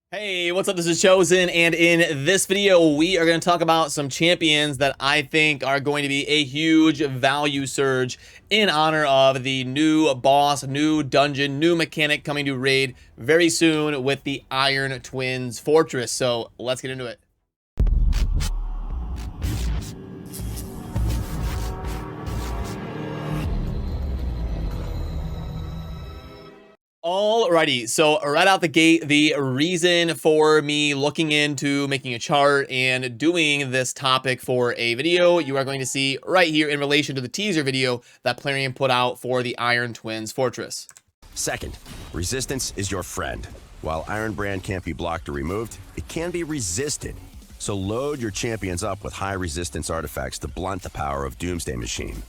Hey, what's up? This is Chosen, and in this video, we are going to talk about some champions that I think are going to be a huge value surge in honor of the new boss, new dungeon, new mechanic coming to Raid very soon with the Iron Twins Fortress. So let's get into it. Alrighty, so right out the gate, the reason for me looking into making a chart and doing this topic for a video, you are going to see right here in relation to the teaser video that Plarium put out for the Iron Twins Fortress. Second, resistance is your friend. While Iron Brand can't be blocked or removed, it can be resisted. So load your champions up with high resistance artifacts to blunt the power of Doomsday Machine.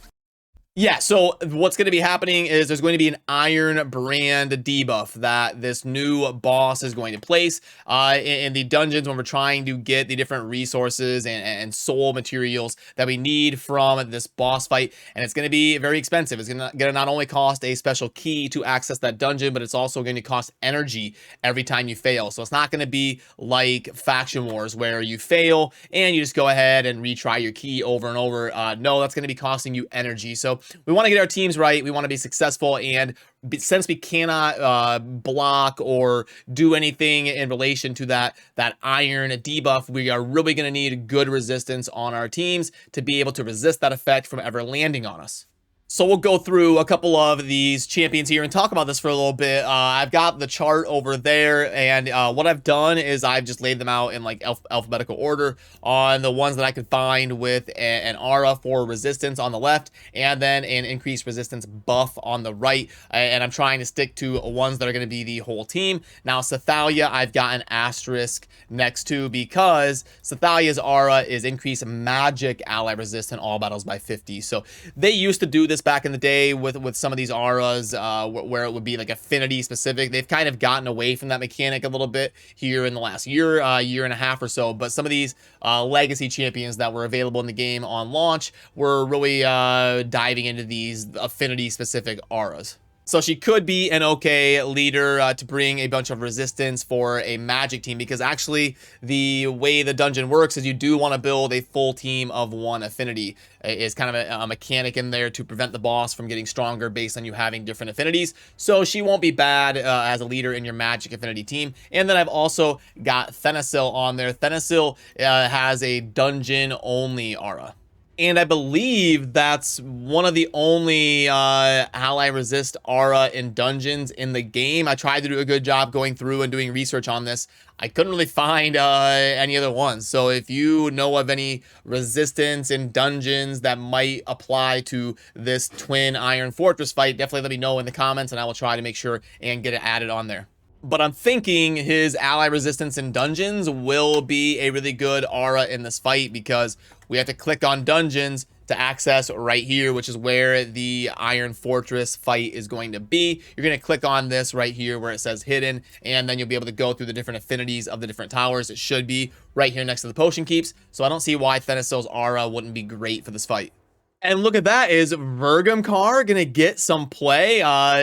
Yeah, so what's going to be happening is there's going to be an Iron Brand debuff that this new boss is going to place in the dungeons when we're trying to get the different resources and soul materials that we need from this boss fight. And it's going to be very expensive. It's going to not only cost a special key to access that dungeon, but it's also going to cost energy every time you fail. So it's not going to be like Faction Wars where you fail and you just go ahead and retry your key over and over. No, that's going to be costing you energy. So we want to get our teams right. We want to be successful. And since we cannot block or do anything in relation to that iron debuff, we are really going to need good resistance on our teams to be able to resist that effect from ever landing on us. So we'll go through a couple of these champions here and talk about this for a little bit. I've got the chart over there, and what I've done is I've just laid them out in like alphabetical order on the ones that I could find with an aura for resistance on the left, and then an increased resistance buff on the right. And I'm trying to stick to ones that are going to be the whole team. Now, Sithalia, I've got an asterisk next to because Sithalia's aura is increased magic ally resistant all battles by 50. So they used to do this back in the day with some of these auras where it would be like affinity specific. They've kind of gotten away from that mechanic a little bit here in the last year and a half or so, but some of these legacy champions that were available in the game on launch were really diving into these affinity specific auras. So she could be an okay leader to bring a bunch of resistance for a magic team, because actually the way the dungeon works is you do want to build a full team of one affinity. Is kind of a mechanic in there to prevent the boss from getting stronger based on you having different affinities. So she won't be bad as a leader in your magic affinity team. And then I've also got Thenasil on there. Thenasil has a dungeon only aura. And I believe that's one of the only ally resist aura in dungeons in the game. I tried to do a good job going through and doing research on this. I couldn't really find any other ones. So if you know of any resistance in dungeons that might apply to this twin Iron Fortress fight, definitely let me know in the comments, and I will try to make sure and get it added on there. But I'm thinking his ally resistance in dungeons will be a really good aura in this fight, because we have to click on dungeons to access right here, which is where the Iron Fortress fight is going to be. You're going to click on this right here where it says hidden, and then you'll be able to go through the different affinities of the different towers. It should be right here next to the potion keeps. So I don't see why Thenasil's aura wouldn't be great for this fight. And look at that, is Vergamcar gonna get some play?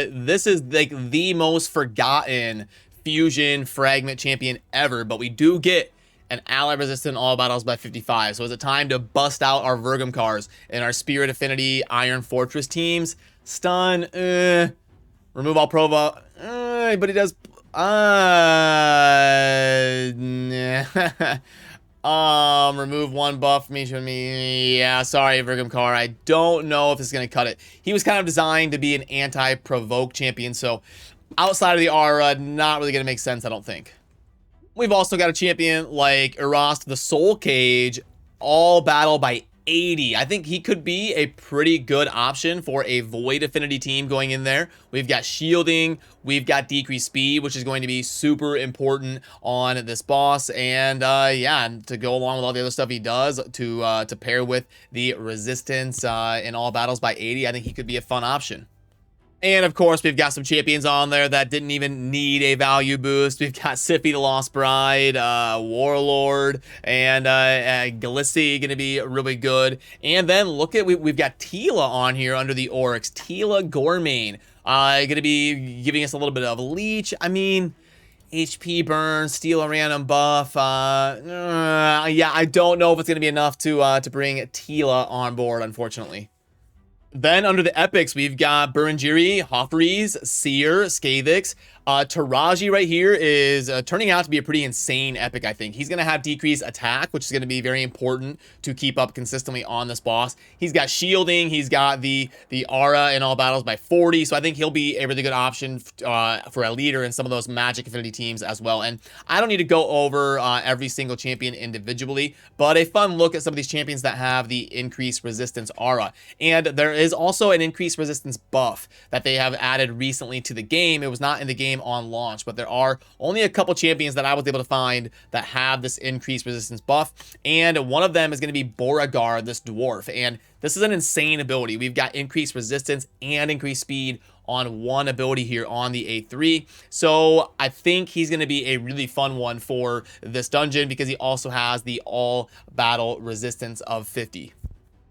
This is like the most forgotten fusion fragment champion ever, but we do get an ally resistant all battles by 55. So is it time to bust out our Vergamcars in our Spirit Affinity Iron Fortress teams? Stun, remove all Prova, but he does, remove one buff me. Yeah, sorry, Vergamcar. I don't know if it's going to cut it. He was kind of designed to be an anti-provoke champion, so outside of the aura, not really going to make sense, I don't think. We've also got a champion like Eros, the Soul Cage, all battle by 80. I think he could be a pretty good option for a Void Affinity team going in there. We've got shielding, we've got decreased speed, which is going to be super important on this boss, and yeah, and to go along with all the other stuff he does to pair with the resistance in all battles by 80, I think he could be a fun option. And of course, we've got some champions on there that didn't even need a value boost. We've got Sippy the Lost Bride, Warlord, and Galissi going to be really good. And then look at, we've got Tila on here under the Oryx. Tila Gormain going to be giving us a little bit of leech. I mean, HP burn, steal a random buff. Yeah, I don't know if it's going to be enough to bring Tila on board, unfortunately. Then under the epics, we've got Burangiri, Hofferes, Seer, Skavix. Taraji right here is turning out to be a pretty insane epic, I think. He's going to have decreased attack, which is going to be very important to keep up consistently on this boss. He's got shielding. He's got the aura in all battles by 40. So I think he'll be a really good option for a leader in some of those Magic Affinity teams as well. And I don't need to go over every single champion individually, but a fun look at some of these champions that have the increased resistance aura. And there is also an increased resistance buff that they have added recently to the game. It was not in the game on launch, but there are only a couple champions that I was able to find that have this increased resistance buff, and one of them is going to be Beauregard, this dwarf, and this is an insane ability. We've got increased resistance and increased speed on one ability here on the A3, so I think he's going to be a really fun one for this dungeon because he also has the all battle resistance of 50.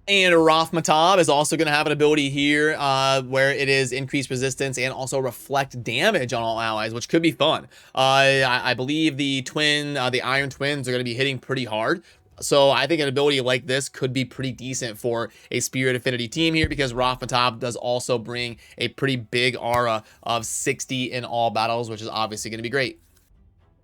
And Rathmatab is also going to have an ability here where it is increased resistance and also reflect damage on all allies, which could be fun. I believe the Iron Twins are going to be hitting pretty hard. So I think an ability like this could be pretty decent for a Spirit Affinity team here because Rathmatab does also bring a pretty big aura of 60 in all battles, which is obviously going to be great.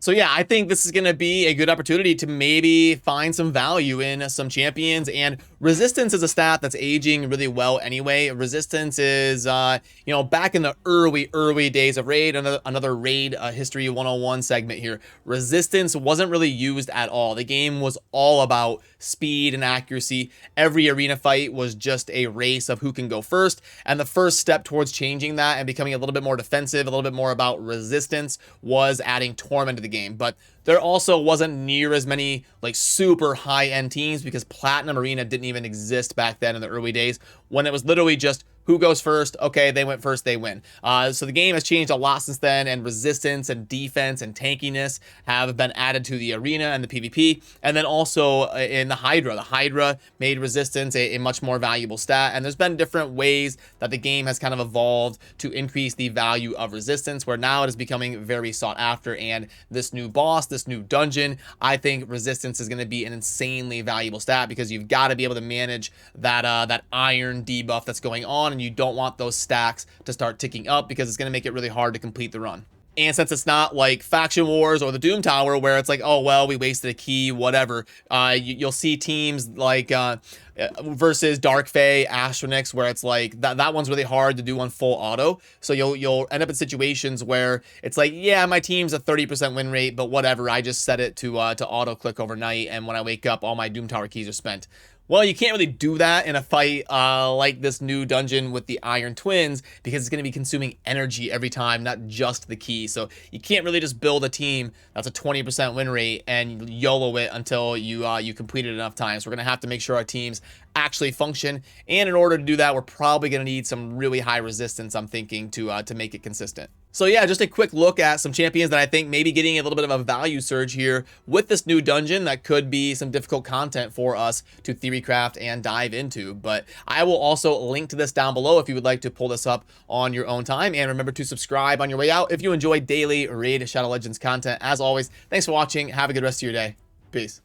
So yeah, I think this is going to be a good opportunity to maybe find some value in some champions, and resistance is a stat that's aging really well anyway. Resistance is, you know, back in the early days of Raid, another Raid History 101 segment here, resistance wasn't really used at all. The game was all about speed and accuracy. Every arena fight was just a race of who can go first, and the first step towards changing that and becoming a little bit more defensive, a little bit more about resistance, was adding Torment to the game. But there also wasn't near as many like super high-end teams because Platinum Arena didn't even exist back then in the early days, when it was literally just who goes first? Okay, they went first, they win. So the game has changed a lot since then, and resistance and defense and tankiness have been added to the arena and the PvP. And then also in the Hydra made resistance a much more valuable stat. And there's been different ways that the game has kind of evolved to increase the value of resistance, where now it is becoming very sought after. And this new boss, this new dungeon, I think resistance is going to be an insanely valuable stat because you've got to be able to manage that iron debuff that's going on, and you don't want those stacks to start ticking up because it's going to make it really hard to complete the run. And since it's not like Faction Wars or the Doom Tower where it's like, oh, well, we wasted a key, whatever, you'll see teams like versus Dark Fae, Astronix, where it's like that one's really hard to do on full auto. So you'll end up in situations where it's like, yeah, my team's a 30% win rate, but whatever, I just set it to auto click overnight, and when I wake up, all my Doom Tower keys are spent. Well, you can't really do that in a fight like this new dungeon with the Iron Twins because it's going to be consuming energy every time, not just the key. So you can't really just build a team that's a 20% win rate and YOLO it until you complete it enough times. We're going to have to make sure our teams actually function, and in order to do that, we're probably going to need some really high resistance, I'm thinking, to make it consistent. So yeah, just a quick look at some champions that I think maybe getting a little bit of a value surge here with this new dungeon that could be some difficult content for us to theorycraft and dive into. But I will also link to this down below if you would like to pull this up on your own time. And remember to subscribe on your way out if you enjoy daily Raid Shadow Legends content. As always, thanks for watching. Have a good rest of your day. Peace.